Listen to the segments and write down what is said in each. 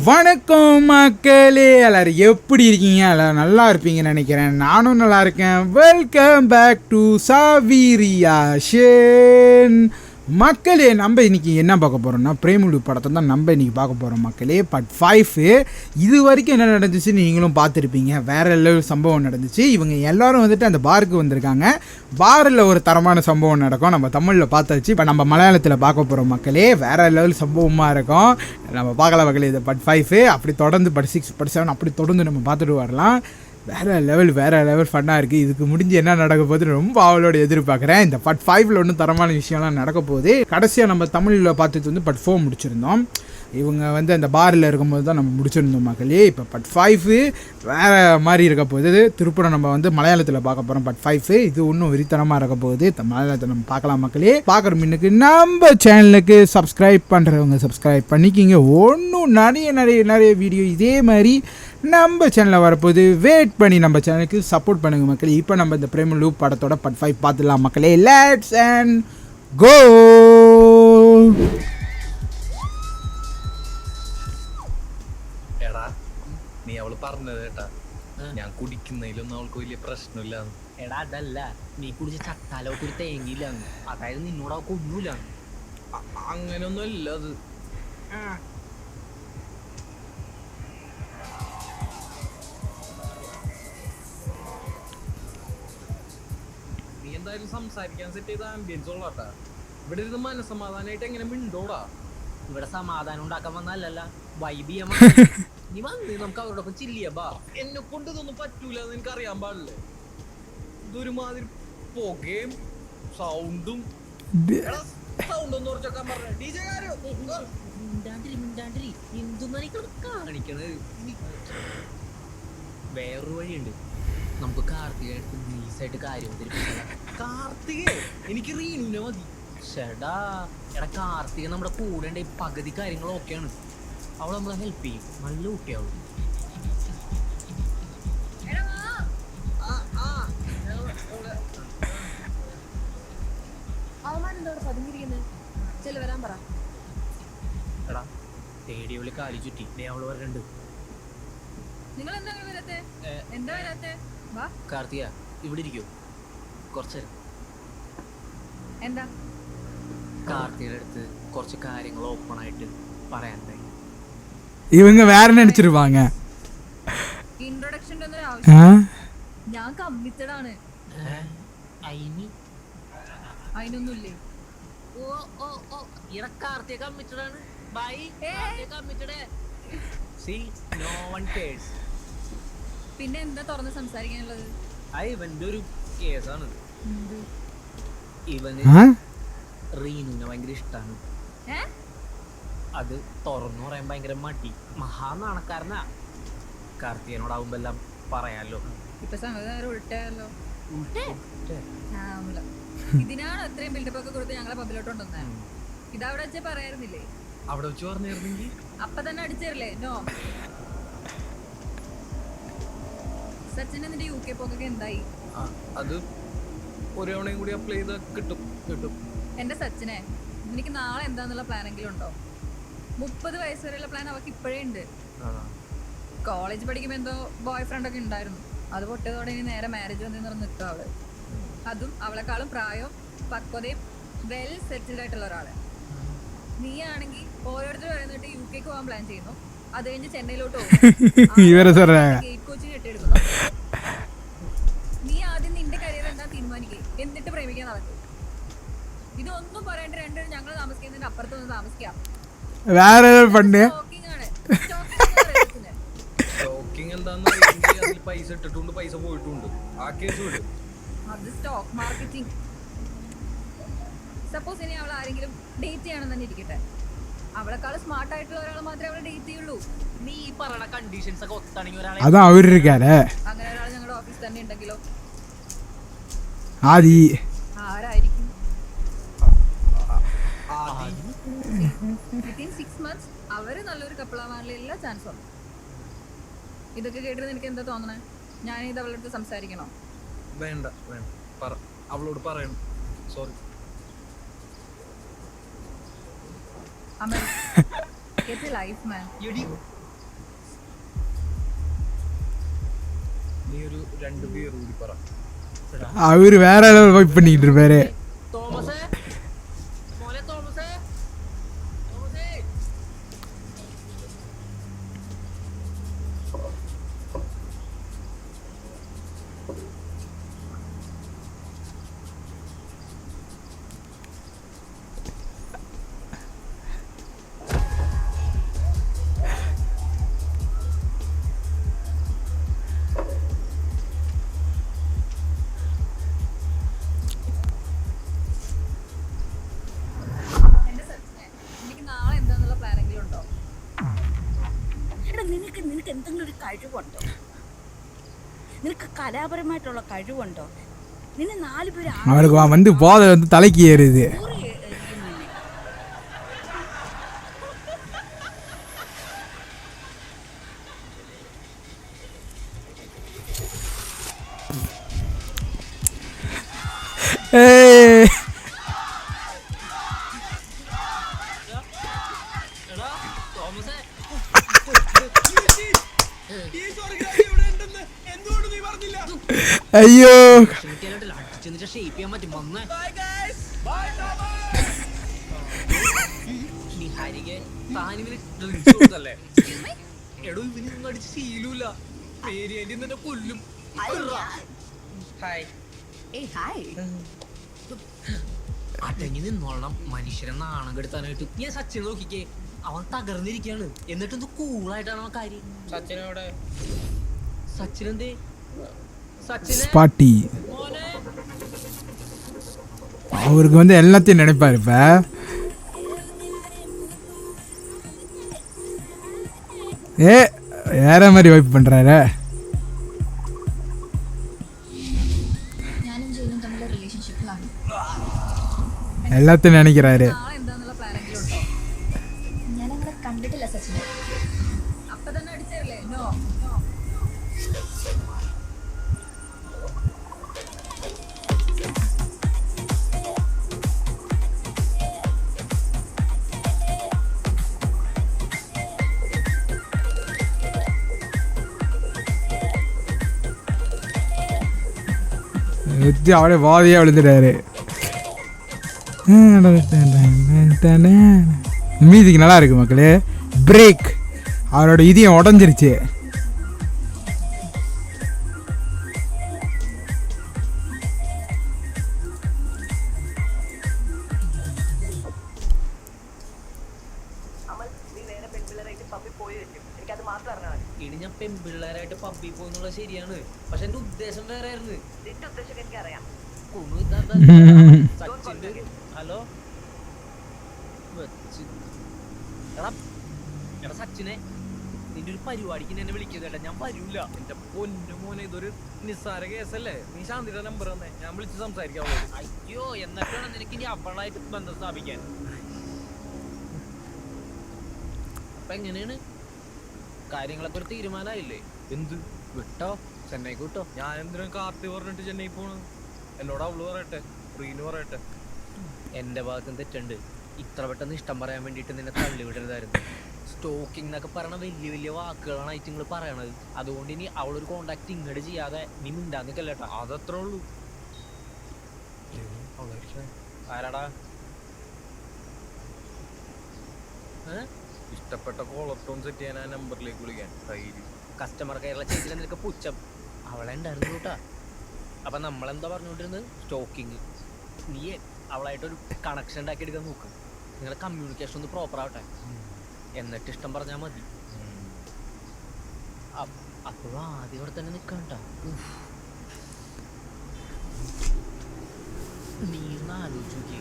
வணக்கம் மக்களே, எல்லாரும் எப்படி இருக்கீங்க? எல்லாரும் நல்லா இருப்பீங்கன்னு நினைக்கிறேன். நானும் நல்லா இருக்கேன். வெல்கம் பேக் டு சாவிரியாஷன். மக்களே, நம்ம இன்றைக்கி என்ன பார்க்க போகிறோம்னா பிரேமுலு படத்தை தான் நம்ம இன்றைக்கி பார்க்க போகிறோம் மக்களே. பார்ட் 5. இது வரைக்கும் என்ன நடந்துச்சுன்னு நீங்களும் பார்த்துருப்பீங்க. வேறு லெவல் சம்பவம் நடந்துச்சு. இவங்க எல்லோரும் வந்துட்டு அந்த பாருக்கு வந்திருக்காங்க. பாரில் ஒரு தரமான சம்பவம் நடக்கும். நம்ம தமிழில் பார்த்தாச்சு. இப்போ நம்ம மலையாளத்தில் பார்க்க போகிறோம் மக்களே. வேறு லெவல் சம்பவமாக இருக்கும். நம்ம பார்க்கலாம் மக்களே. இது பார்ட் 5. அப்படி தொடர்ந்து பார்ட் 6 பார்ட் 7 அப்படி தொடர்ந்து நம்ம பார்த்துட்டு வரலாம். வேறு லெவல் ஃபன்னாக இருக்குது. இதுக்கு முடிஞ்சு என்ன நடக்க போகுது ரொம்ப அவளோட எதிர்பார்க்குறேன். இந்த பார்ட் 5ல் ஒன்றும் தரமான விஷயம்லாம் நடக்க போகுது. கடைசியாக நம்ம தமிழில் பார்த்துட்டு வந்து பார்ட் 4 முடிச்சிருந்தோம். இவங்க வந்து அந்த பாரில் இருக்கும்போது தான் நம்ம முடிச்சிருந்தோம் மக்களே. இப்போ பார்ட் 5 வேறு மாதிரி இருக்க போகுது. திருப்பூரம் நம்ம வந்து மலையாளத்தில் பார்க்க போகிறோம் பார்ட் 5. இது இன்னும் வெறித்தனமாக இருக்க போகுது. மலையாளத்தை நம்ம பார்க்கலாம் மக்களே. பார்க்குற முன்னுக்கு நம்ம சேனலுக்கு சப்ஸ்கிரைப் பண்ணுறவங்க சப்ஸ்கிரைப் பண்ணிக்கிங்க. ஒன்றும் நிறைய வீடியோ இதே மாதிரி நம்ம சேனலில் வரப்போது. வெயிட் பண்ணி நம்ம சேனலுக்கு சப்போர்ட் பண்ணுங்கள் மக்களே. இப்போ நம்ம இந்த பிரேமுலு படத்தோட பார்ட் 5 பார்த்துடலாம் மக்களே. லெட்ஸ் அண்ட் கோ. നീ അവള് പറഞ്ഞത് കേട്ടാ, ഞാൻ കുടിക്കുന്നതിലൊന്നും അവൾക്ക് വലിയ പ്രശ്നമില്ല. എടാ അതല്ല, നീ കുടിച്ച ചട്ടാലൊക്കെ ഒരു തേങ്ങയില്ല, അതായത് നിന്നോട് അവൾക്ക് ഒന്നുമില്ല. അങ്ങനൊന്നും അല്ല അത്. നീ എന്തായാലും സംസാരിക്കാൻ സെറ്റ് ചെയ്ത ആംബിയൻസ് ഉള്ളാട്ടാ. ഇവിടെ ഇരുന്ന് മനസ്സമാധാനായിട്ട് എങ്ങനെ മിണ്ടോടാ? ഇവിടെ സമാധാനം ഉണ്ടാക്കാൻ വന്നല്ല, വൈബ് ചെയ്യാൻ. നീ വന്ന് നമുക്ക് അവരോടൊപ്പം ചില്ലിയ ബാ. എന്നെ കൊണ്ട് ഇതൊന്നും പറ്റൂല എന്ന് എനിക്ക് അറിയാൻ പാടില്ലേ. ഇതൊരുമാതിരി പുകയും സൗണ്ടും. സൗണ്ട് ഒന്ന് കുറച്ചൊക്കെ പറഞ്ഞ മിണ്ടാണ്ടിരി എന്തുന്നാണ് കാണിക്കണത്. വേറൊരു വഴിയുണ്ട്. നമുക്ക് കാർത്തികയായിട്ട് നൈസായിട്ട് കാര്യം കാർത്തിക എനിക്ക് റീനുനെ മതി. ചേടാ എടാ, കാർത്തിക നമ്മുടെ കൂടെ ഉണ്ട്. പകുതി കാര്യങ്ങളും ഓക്കെയാണ്. അവൾ നമ്മളെ ഹെൽപ്പ് ചെയ്യും. നല്ല കുട്ടിയാവും. എടാ തേടിയവള് കാലി ചുറ്റി. അവള് പറഞ്ഞിട്ടുണ്ട്. കാർത്തിക ഇവിടെ ഇരിക്കൂ കുറച്ചേരം. എന്താ? കാർത്തികയുടെ അടുത്ത് കുറച്ച് കാര്യങ്ങൾ ഓപ്പൺ ആയിട്ട് പറയാനുണ്ടായി. இவங்க வேற நினைச்சிருவாங்க. ഇൻട്രൊഡക്ഷൻ ഞാൻ കമ്മിറ്റഡ് ആണ്. അതിനൊന്നുമില്ലേ? ഓ ഓ ഓ ഇട കാർത്തിക കമ്മിറ്റഡ് ആണ്. By committed. See no one cares. പിന്നെ എന്താ തുറന്ന് സംസാരിക്കാനുള്ളത്? ഇവന്റെ ഒരു കേസാണ്. ഇവന് റീനുവിനെ ഭയങ്കര ഇഷ്ടാണ്. അത് തുറന്നു പറയാൻ ഭയങ്കര മടി. മഹാനാണക്കാരനാ. കാർത്തികനോടാവുമ്പോ എല്ലാം പറയാലോ. ഇപ്പൊ സംഗതി ഉൾട്ടല്ലോ. ഇതിനാണ് അത്രയും ബിൽഡപ്പ് ഒക്കെ കൊടുത്ത് ഞങ്ങളെ പബ്ബിലോട്ട് കൊണ്ടുവന്നേ. ഇതവിടെ വെച്ച് പറയായിരുന്നില്ലേ? അവിടെ വെച്ച് പറഞ്ഞിരുന്നെങ്കിൽ അപ്പൊ തന്നെ അടിച്ചേരില്ലേ? നോ. സച്ചിൻ നിന്റെ UK പോക്കൊക്കെ എന്തായി? അത് ഒരു തവണയും കൂടി അപ്ലൈ ചെയ്താൽ കിട്ടും. എന്റെ സച്ചിനെ, എനിക്ക് നാളെ എന്താന്നുള്ള പ്ലാനെങ്കിലും ഉണ്ടോ? 30 വയസ്സ് വരെയുള്ള പ്ലാൻ അവർക്ക് ഇപ്പോഴേ ഉണ്ട്. കോളേജ് പഠിക്കുമ്പോ എന്തോ ബോയ് ഫ്രണ്ട് ഒക്കെ ഉണ്ടായിരുന്നു. അത് പൊട്ടിയതോടെ ഇനി നേരെ മാരേജ് വന്നു നിൽക്കുക അവള്. അതും അവളെക്കാളും പ്രായവും പക്വതയും വെൽ സെറ്റിൽഡ് ആയിട്ടുള്ള ഒരാള്. നീ ആണെങ്കിൽ ഓരോരുത്തർ പറയുന്നിട്ട് UK പോകാൻ പ്ലാൻ ചെയ്യുന്നു. അത് കഴിഞ്ഞ് ചെന്നൈയിലോട്ട് പോകും. ഗേറ്റ് കോച്ചിങ് കെട്ടിയെടുക്കുന്നു. നീ ആദ്യം നിന്റെ കരിയർ എന്താ തീരുമാനിക്കേ, എന്നിട്ട് പ്രേമിക്കാൻ നടക്കും. ഇതൊന്നും പറയേണ്ട രണ്ടുപേരും ഞങ്ങൾ താമസിക്കുന്നതിന്റെ അപ്പുറത്ത് നിന്ന് താമസിക്കാം. വേറെ പണ്ട് ഷോക്കിംഗ് എന്താന്ന് അതിൽ പൈസ ഇട്ടിട്ടുണ്ട്, പൈസ പോയിട്ടുണ്ട്. ആ കേസ് വിടും. അത് സ്റ്റോക്ക് മാർക്കറ്റിംഗ്. സപ്പോസ് ഇനി അവൾ ആരെങ്കിലും ഡേറ്റ് ചെയ്യണം തന്നെ ഇരിക്കട്ടെ, അവളെക്കാളും സ്മാർട്ട് ആയിട്ടുള്ള ഒരാൾ മാത്രമേ അവളെ ഡേറ്റ് ചെയ്യുള്ളൂ. നീ പറയണ കണ്ടീഷൻസ് ഒക്കെ ഒത്താണെങ്കിൽ ഒരാളെ അതാ അവരിക്കാലേ. അങ്ങനെ ഒരാൾ ഞങ്ങളുടെ ഓഫീസ് തന്നെ ഉണ്ടെങ്കിലോ? ആരായിരിക്കും? വിത്തിൻ 6 months അവര് നല്ലൊരു കപ്പിളാവാനുള്ള എല്ലാ ചാൻസും ഉണ്ട്. ഇതൊക്കെ കേട്ടിട്ട് നിനക്ക് എന്താ തോന്നണേ? ഞാനിത് അവളുടെ അടുത്ത് സംസാരിക്കണോ? വേണ്ട, അവളോട് പറയണം. Sorry. Amal get a life man. എടി നീ ഒരു 2 ബിയർ കൂടി പറ. അവര് വേറെ വെയിറ്റ് பண்ணிட்டு இருப்பாரு. തോമസേ മോനെ തോമസേ തോമസേ എന്റെ സച്ചിനെ എനിക്ക് നാളെ എന്താന്നുള്ള പ്ലാൻ എങ്കിലും ഉണ്ടോ? എടാ നിനക്ക് എന്തെങ്കിലും ഒരു കഴിവുണ്ടോ? നിനക്ക് കലാപരമായിട്ടുള്ള കഴിവുണ്ടോ? നിന്നെ 4 പേര് அவருக்கு வந்து போதை வந்து தலைக்கு ஏறுது. ഏയ് എടാ തോമസേ ഈ സ്വർഗ്ഗരാജ്യം ഇവിടെ ഉണ്ടെന്ന് എന്തുകൊണ്ട് നീ പറഞ്ഞില്ല? അയ്യോ ക്ഷമിക്കാനായിട്ടില്ല അടിച്ചെന്നിട്ട് ഷേപ്പ് ചെയ്യാൻ പറ്റും വന്നേ Bye guys. Bye Thomas. നീ ഹരികെ താനിവന് ഡ്രിങ്ക്സ് കൊടുത്തല്ലേ? എടോ ഇവന് ഒന്നും അടിച്ച് ശീലൂല. പേരിയേണ്ടി നിന്നെ കൊല്ലും. ഹായ്. ഏയ് ഹായ്. അടങ്ങി നിന്നോളണം മനുഷ്യരെ നാണം കെടുത്താനായിട്ട്. ഞാൻ സച്ചിനെ നോക്കിക്കേ അവൻ തകർന്നിരിക്കാണ് എന്നിട്ട് എന്ത് കൂളായിട്ടാണ് അവൻ കാര്യം. സച്ചിനോടെ സച്ചിനെന്തേ സച്ചിനെ ஸ்பாட்டி മോനെ அவருக்கு வந்து எல்லாத்தையும் நினைப்பாரு இப்ப. வேற மாதிரி வைப் பண்றாரு. ഞാനും ജയിലും തമ്മിലുള്ള റിലേഷൻഷിപ്പിലാണ്. எல்லாத்தையும் நினைக்கிறாரு. നാളെ എന്താന്നുള്ള പ്ലാൻ എങ്കിലും ഉണ്ടോ? ഞാൻ അങ്ങനെ കണ്ടിട്ടില്ല സച്ചിനെ. അപ്പൊ തന്നെ അടിച്ചല്ലേ? നോ நிறுத்தி அப்படியே வாதியாக விழுந்துட்டாரு. மியூசிக் நல்லா இருக்கு மக்களே. பிரேக் அவரோட இதயம் உடஞ்சிருச்சு. ഇനി ഞാൻ പെൺപിള്ളേരായിട്ട് പബ്ബിൽ പോകുന്നുള്ള ശരിയാണ് പക്ഷെ എന്റെ ഉദ്ദേശം വേറെ ആയിരുന്നു. സച്ചിന്റെ ഹലോ എടാ സച്ചിനെ നിന്റെ ഒരു പരിപാടിക്ക് എന്നെ വിളിക്കുന്നേട്ടാ ഞാൻ വരൂല. എന്റെ പൊന്നു മോനെ ഇതൊരു നിസ്സാര കേസല്ലേ? നീ ശാന്തിയുടെ നമ്പർ തന്നെ ഞാൻ വിളിച്ച് സംസാരിക്കാവുള്ളൂ. അയ്യോ എന്നിട്ടാണ് നിനക്ക് ഇനി അവളായിട്ട് ബന്ധം സ്ഥാപിക്കാൻ. അപ്പൊ എങ്ങനെയാണ് കാര്യങ്ങളൊക്കെ ഒരു തീരുമാനമായില്ലേ? എന്ത് വിട്ടോ ചെന്നൈക്ക് വിട്ടോ? ഞാൻ എന്തിനും കാർത്തി പറഞ്ഞിട്ട് ചെന്നൈ പോണ്? എന്നോട് അവള് പറയട്ടെ, റീനു പറയട്ടെ. എന്റെ ഭാഗത്തും തെറ്റുണ്ട്. ഇത്ര പെട്ടെന്ന് ഇഷ്ടം പറയാൻ വേണ്ടിയിട്ട് നിന്നെ തള്ളിവിടരുതായിരുന്നു. സ്റ്റോക്കിംഗ് എന്നൊക്കെ പറയണ വലിയ വലിയ വാക്കുകളാണ് നിങ്ങൾ പറയണത്. അതുകൊണ്ട് ഇനി അവളൊരു കോണ്ടാക്ട് ഇങ്ങോട്ട് ചെയ്യാതെ നീ മിണ്ടാന്നിക്കല്ലേട്ടാ. അതത്രേ ഉള്ളൂ. ആരാടാ? ഇഷ്ടപ്പെട്ട കോളർ ടോൺ സെറ്റ് ചെയ്യാൻ ആ നമ്പറിലേക്ക് വിളിക്കാൻ ധൈര്യം. കസ്റ്റമർ കെയറിലെ ചേച്ചിനെ നിനക്ക് പുച്ഛം അവളെ ഉണ്ടായിരുന്നു കേട്ടാ. അപ്പൊ നമ്മളെന്താ പറഞ്ഞുകൊണ്ടിരുന്നത്? സ്റ്റോക്കിങ്. നീ അവളായിട്ടൊരു കണക്ഷൻ ഉണ്ടാക്കി എടുക്കാൻ നോക്ക്. നിങ്ങളുടെ കമ്മ്യൂണിക്കേഷൻ ഒന്ന് പ്രോപ്പർ ആവട്ടെ എന്നിട്ട് ഇഷ്ടം പറഞ്ഞാൽ മതി. അപ്പോഴും ആദ്യം ഇവിടെ തന്നെ നിൽക്കണ്ട. നീ ഒന്ന് ആലോചിച്ച് നോക്കി.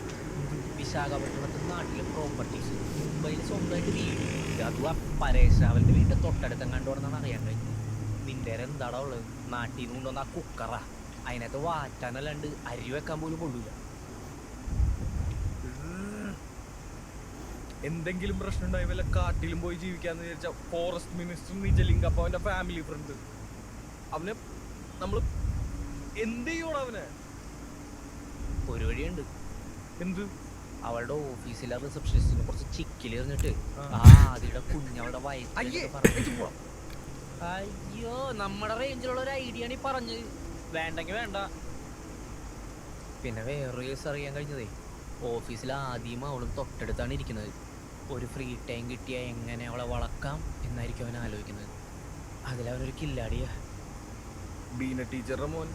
വിശാഖപട്ടണത്തിൽ നാട്ടിലെ പ്രോപ്പർട്ടീസ്, മുംബൈയിൽ സ്വന്തമായിട്ട് വീട്, അതും ആ പരേഷ് രാവലിന്റെ വീടിന്റെ തൊട്ടടുത്തും കണ്ടുവന്നാണ് അറിയാൻ കഴിഞ്ഞത്. നിന്റെ എന്താടാ ഉള്ളത്? നാട്ടിൽ നിന്ന് കൊണ്ടുവന്ന ആ കുക്കറാ. അതിനകത്ത് വാറ്റാനല്ലാണ്ട് അരി വെക്കാൻ പോലും കൊള്ളൂല. എന്തെങ്കിലും പ്രശ്നം ഉണ്ടായി വല്ല കാട്ടിലും പോയി ജീവിക്കാന്ന് വിചാരിച്ച ഫോറസ്റ്റ് മിനിസ്റ്റർ നിജലിംഗ് അപ്പൊ അവന്റെ ഫാമിലി ഫ്രണ്ട് അവനെ നമ്മള് എന്ത് ചെയ്യോളാ അവനെ? ഒരു വഴിയുണ്ട്. എന്ത്? അവളുടെ ഓഫീസിലെ റിസപ്ഷനിസ്റ്റിന് കുറച്ച് ചിക്കിൽ എറിഞ്ഞിട്ട് ആദിയുടെ കുഞ്ഞവളുടെ വയറ്റിൽ അയ്യോ നമ്മുടെ റേഞ്ചിലുള്ള ഒരു ഐഡിയ ആണ് ഈ പറഞ്ഞത്. വേണ്ടെങ്കിൽ വേണ്ട. പിന്നെ വേറൊരു കേസ് അറിയാൻ കഴിഞ്ഞതേ, ഓഫീസിൽ ആദ്യം അവളും തൊട്ടടുത്താണ് ഇരിക്കുന്നത്. ഒരു ഫ്രീ ടൈം കിട്ടിയാൽ എങ്ങനെ അവളെ വളക്കാം എന്നായിരിക്കും അവൻ ആലോചിക്കുന്നത്. അതിലവനൊരു കില്ലാടിയാ. ബീന ടീച്ചറുടെ മോൻ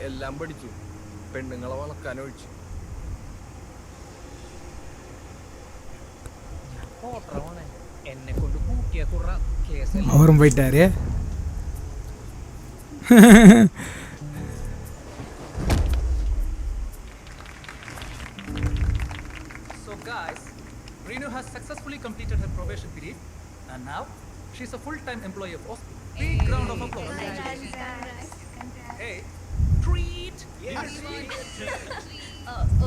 എല്ലാം പഠിച്ചു, പെണ്ണുങ്ങളെ വളക്കാനൊഴിച്ചു. ഓട്ടറമാണ് എന്നെ കൊണ്ട് കൂട്ടിയ കുറ കേസ്. அவரும் போயிட்டாரு. So guys, Renu has successfully completed her probation period and now she's a full-time employee of OSPI. Big round of applause. Hey, treat.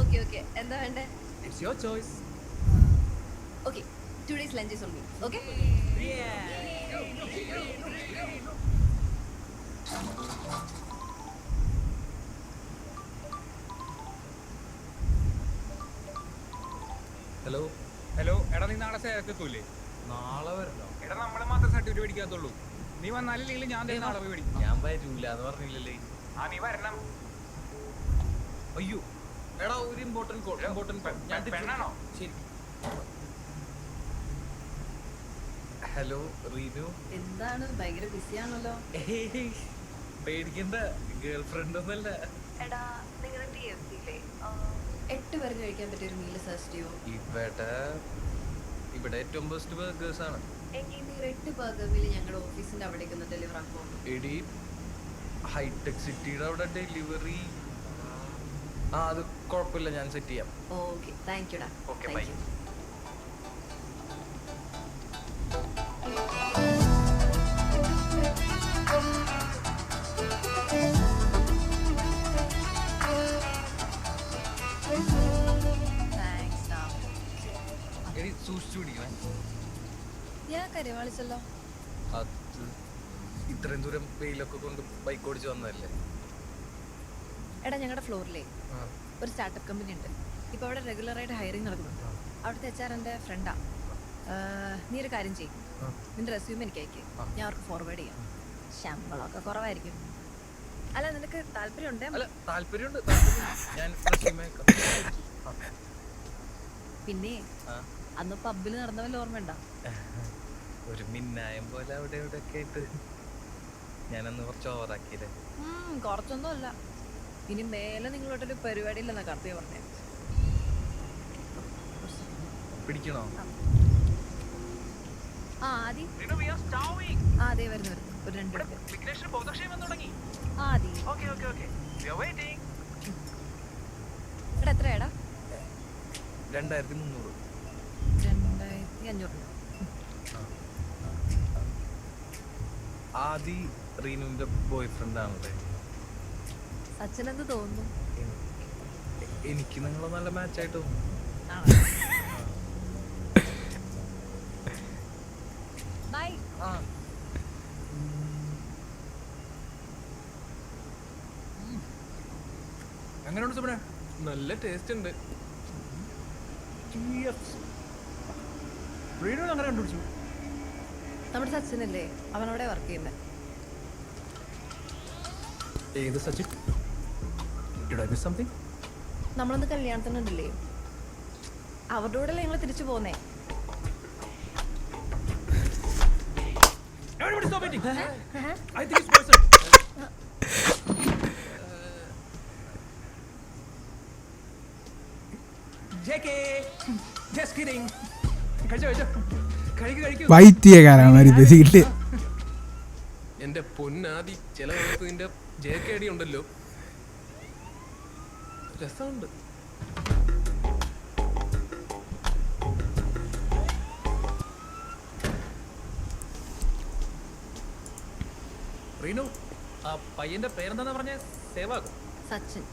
Okay okay എന്താ വേണ്ടേ? It's your choice. Okay, 2 days lunch is on me. Okay hello hello, എടാ നീ നാളെ സേവക്കെത്തൂലേ? നാളെ വരണോ? എടാ നമ്മളെ മാത്രം സർട്ടിഫിക്കറ്റ് മേടിക്കാത്തുള്ളൂ. നീ വന്നാലില്ലെങ്കിൽ ഞാൻ തന്നെ നാളെ പോയി മേടിക്കും. ഞാൻ വരൂല എന്ന് പറഞ്ഞില്ലല്ലേ. ആ നീ വരണം. അയ്യോ എടാ, ഒരു ഇമ്പോർട്ടന്റ് ഞാൻ പെണ്ണാണോ? ശരി. ഹലോ റീനു. എന്താണ് ഭയങ്കര ബിസിയാണല്ലോ. പേടിക്കണ്ട, ഗേൾ ഫ്രണ്ട് ഒന്നല്ല. എടാ നിങ്ങളുടെ TFC-യിലെ 8 പേർക്ക് കഴിക്കാൻ പറ്റിയ ഒരു മീൽ സെർച്ച് ചെയ്യോ? ഇവിടെ ഏറ്റവും ബെസ്റ്റ് ബർഗേഴ്സ് ആണ്. എങ്കിൽ നീ 8 ബർഗർ മീൽ ഞങ്ങളുടെ ഓഫീസിന്റെ അവിടേക്ക് ഒന്ന് ഡെലിവർ ആക്കുമോ? എടി, ഹൈടെക് സിറ്റിയുടെ അവിടെ ഡെലിവറി. അത് കുഴപ്പമില്ല, ഞാൻ സെറ്റ് ചെയ്യാം. ഓക്കെ, താങ്ക് യുടാ. Okay, bye. എടി, സൂക്ഷിച്ചു പിടിക്കണേ. ഞാൻ കരുവാളിച്ചല്ലോ. അത് ഇത്രയും ദൂരം വെയിലൊക്കെ കൊണ്ട് ബൈക്ക് ഓടിച്ച് വന്നതല്ലേ. എടാ ഞങ്ങളുടെ ഫ്ലോറിലെ ഒരു സ്റ്റാർട്ടപ്പ് കമ്പനി ഉണ്ട്. ഇപ്പോൾ അവിടെ റെഗുലറായിട്ട് ഹയറിംഗ് നടക്കുന്നുണ്ട്. അവിടുത്തെ HR എൻ്റെ ഫ്രണ്ടാ. നീ ഒരു കാര്യം ചെയ്യും, നിന്റെ റെസ്യൂം എനിക്ക് അയക്കും, ഞാൻ അവർക്ക് ഫോർവേഡ് ചെയ്യാം. ശമ്പളമൊക്കെ കുറവായിരിക്കും. അല്ല നിനക്ക് താല്പര്യമുണ്ടേ? അല്ല, താല്പര്യമുണ്ട്. ഞാൻ പിന്നെ അന്ന് പബ്ബിൽ നടന്നവല്ല ഓർമ്മയുണ്ടോ? ഒരു മിന്നായം പോലെ അവിടെ ഇവിടെ ഒക്കെ ആയിട്ട് ഞാനന്ന് കുറച്ച് ഓവറാക്കിയില്ലേ. കുറച്ചൊന്നും അല്ല. ഇനി മേലെ നിങ്ങളോട്ടൊരു പരിപാടിയില്ലെന്നാ കർത്തിയ പറഞ്ഞേ. പിടിക്കണോ? ആദി അതെ വരുന്നു ഒരു 2 മിനിറ്റ്. ആദി എടാ എത്രയാടാ? 2300. 2500. ആദി റീനുവിന്റെ ബോയ് ഫ്രണ്ട് ആണല്ലേ? സച്ചിൻ എന്ത് തോന്നുന്നു? എനിക്ക് നിങ്ങൾ നല്ല മാച്ചായിട്ട് തോന്നുന്നു. ബൈ. എങ്ങനെയുണ്ട് സുബിനെ? നല്ല ടേസ്റ്റ് ഉണ്ട്. റീനു അങ്ങനെ കണ്ടുപിടിച്ചു. നമ്മുടെ സച്ചിനല്ലേ, അവനവിടെ വർക്ക് ചെയ്യുന്നത്. ഏത് Sachin? Did I miss something? നമ്മളൊന്ന് കല്യാണത്തിനുണ്ടല്ലേ, അവരുടെ കൂടെ ഞങ്ങൾ തിരിച്ചു പോന്നേ. Everybody stop waiting. I think it's poison. JK, just kidding. കഴിക്കൂ. പൈത്തിയക്കാരാണ് പേസിക്കിട്ട്. എന്റെ പൊന്നാദി, ചില സമയത്ത് നിന്റെ JKD ഉണ്ടല്ലോ, രസമുണ്ട്. റീനു, ആ പയ്യന്റെ പേരെന്താന്ന് പറഞ്ഞ സേവാകും? സച്ചിൻ.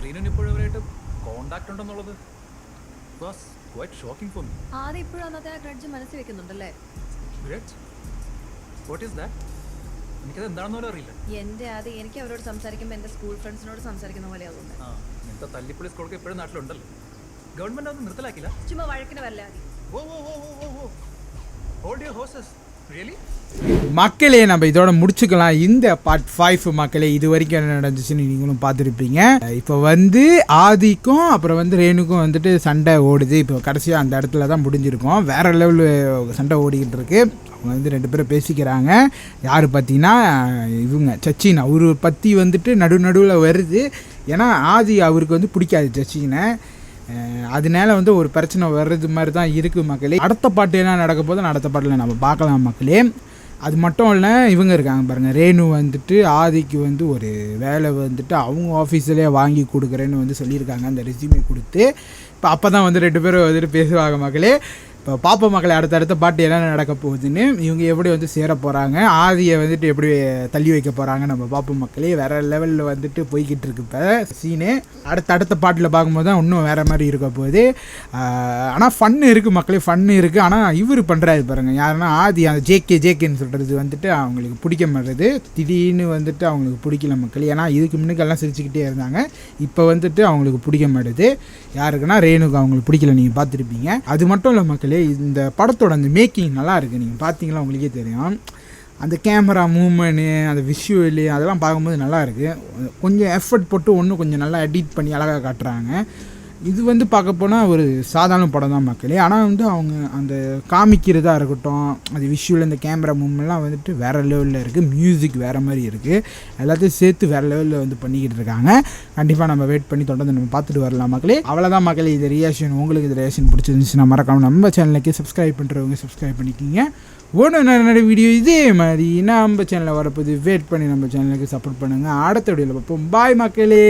റീനുവിന് ഇപ്പോഴും അവരായിട്ട് കോണ്ടാക്ട് ഉണ്ടെന്നുള്ളത് was quite shocking for me. ആദ്യം ഇപ്പോഴും അന്നത്തെ ആ ഗ്രഡ്ജ് മനസ്സിൽ വെക്കുന്നുണ്ടല്ലേ? Great. What is that? എനിക്കത് എന്താണെന്ന് പോലും അറിയില്ല. എൻ്റെ ആദ്യം എനിക്ക് അവരോട് സംസാരിക്കുമ്പോൾ എൻ്റെ സ്കൂൾ ഫ്രണ്ട്സിനോട് സംസാരിക്കുന്ന പോലെ അതുകൊണ്ട് ആ, ഇങ്ങനത്തെ തല്ലിപ്പൊളി സ്കൂളൊക്കെ എപ്പോഴും നാട്ടിലുണ്ടല്ലോ. ഗവൺമെന്റ് അതൊന്നും നിർത്തലാക്കില്ല. ചുമ്മാ വഴക്കിന് വല്ല ആദ്യം Hold your horses. Really? மக்களே நம்ம இதோட முடிச்சுக்கலாம் இந்த பார்ட் 5 மக்களே. இது வரைக்கும் என்ன நடந்துச்சுன்னு நீங்களும் பார்த்துருப்பீங்க. இப்போ வந்து ஆதிக்கும் அப்புறம் வந்து ரேணுக்கும் வந்துட்டு சண்டை ஓடுது. இப்போ கடைசியாக அந்த இடத்துல தான் முடிஞ்சிருக்கோம். வேறு லெவலில் சண்டை ஓடிக்கிட்டு இருக்கு. அவங்க வந்து 2 பேரும் பேசிக்கிறாங்க. யார் பார்த்தீங்கன்னா இவங்க சச்சின் அவரு பற்றி வந்துட்டு நடுவில் வருது. ஏன்னா ஆதி அவருக்கு வந்து பிடிக்காது சச்சினை. அதனால வந்து ஒரு பிரச்சனை வர்றது மாதிரி தான் இருக்குது மக்களே. அடுத்த பாட்டு என்ன நடக்க போதும் அடுத்த பாட்டில் நம்ம பார்க்கலாம் மக்களே. அது மட்டும் இல்லை இவங்க இருக்காங்க பாருங்கள், ரேணு வந்துட்டு ஆதிக்கு வந்து ஒரு வேலை வந்துட்டு அவங்க ஆஃபீஸ்லேயே வாங்கி கொடுக்குறேன்னு வந்து சொல்லியிருக்காங்க. அந்த ரெஸ்யூமே கொடுத்து இப்போ அப்போ தான் வந்து 2 பேரும் வந்துட்டு பேசுவாங்க மக்களே. இப்போ பாப்பா மக்களை அடுத்தடுத்த பாட்டு என்ன நடக்க போகுதுன்னு, இவங்க எப்படி வந்து சேர போகிறாங்க, ஆதியை வந்துட்டு எப்படி தள்ளி வைக்க போகிறாங்க நம்ம பாப்பா மக்களே. வேறு லெவலில் வந்துட்டு போய்கிட்டு இருக்கு இப்போ சீனு. அடுத்த பாட்டில் பார்க்கும்போது தான் இன்னும் வேறு மாதிரி இருக்க போகுது. ஆனால் ஃபன்னு இருக்குது மக்களே, ஃபன்னு இருக்குது. ஆனால் இவர் பண்ணுறாரு பாருங்கள், யாருன்னா ஆதி அந்த ஜேகேன்னு சொல்கிறது வந்துட்டு அவங்களுக்கு பிடிக்க மாட்டேது. திடீர்னு வந்துட்டு அவங்களுக்கு பிடிக்கல மக்களே. ஏன்னா இதுக்கு முன்னுக்கெல்லாம் சிரிச்சுக்கிட்டே இருந்தாங்க, இப்போ வந்துட்டு அவங்களுக்கு பிடிக்க மாட்டேது. யாருக்குன்னா ரேணுக்கு அவங்களுக்கு பிடிக்கல, நீங்கள் பார்த்துருப்பீங்க. அது மட்டும் இல்லை மக்களே, இந்த படத்தோட அந்த மேக்கிங் நல்லா இருக்குது. நீங்கள் பார்த்தீங்களா உங்களுக்கே தெரியும். அந்த கேமரா மூவ்மெண்ட்டு, அந்த விஷுவலு அதெல்லாம் பார்க்கும்போது நல்லா இருக்குது. கொஞ்சம் எஃபர்ட் போட்டு கொஞ்சம் நல்லா எடிட் பண்ணி அழகாக காட்டுறாங்க. இது வந்து பார்க்க போனால் ஒரு சாதாரண படம் தான் மக்களே. ஆனால் வந்து அவங்க அந்த காமிக்கிறதா இருக்கட்டும், அது விஷுவல், இந்த கேமரா மூவ்மெண்ட்லாம் வந்துட்டு வேறு லெவலில் இருக்குது. மியூசிக் வேறு மாதிரி இருக்குது. எல்லாத்தையும் சேர்த்து வேறு லெவலில் வந்து பண்ணிக்கிட்டு இருக்காங்க. கண்டிப்பாக நம்ம வெயிட் பண்ணி தொடர்ந்து நம்ம பார்த்துட்டு வரலாம் மக்களே. அவ்வளோதான் மக்களே இது ரியாக்ஷன். உங்களுக்கு இது ரியாக்ஷன் பிடிச்சிருந்துச்சுன்னா மறக்காமல் நம்ம சேனலுக்கு சப்ஸ்கிரைப் பண்ணுறவங்க சப்ஸ்கிரைப் பண்ணிக்கிங்க. ஒன்று வீடியோ இதே மாதிரி நம்ம சேனலில் வரப்போது. வெயிட் பண்ணி நம்ம சேனலுக்கு சப்போர்ட் பண்ணுங்கள். அடுத்த வீடியோவில் பார்ப்போம். பாய் மக்களே.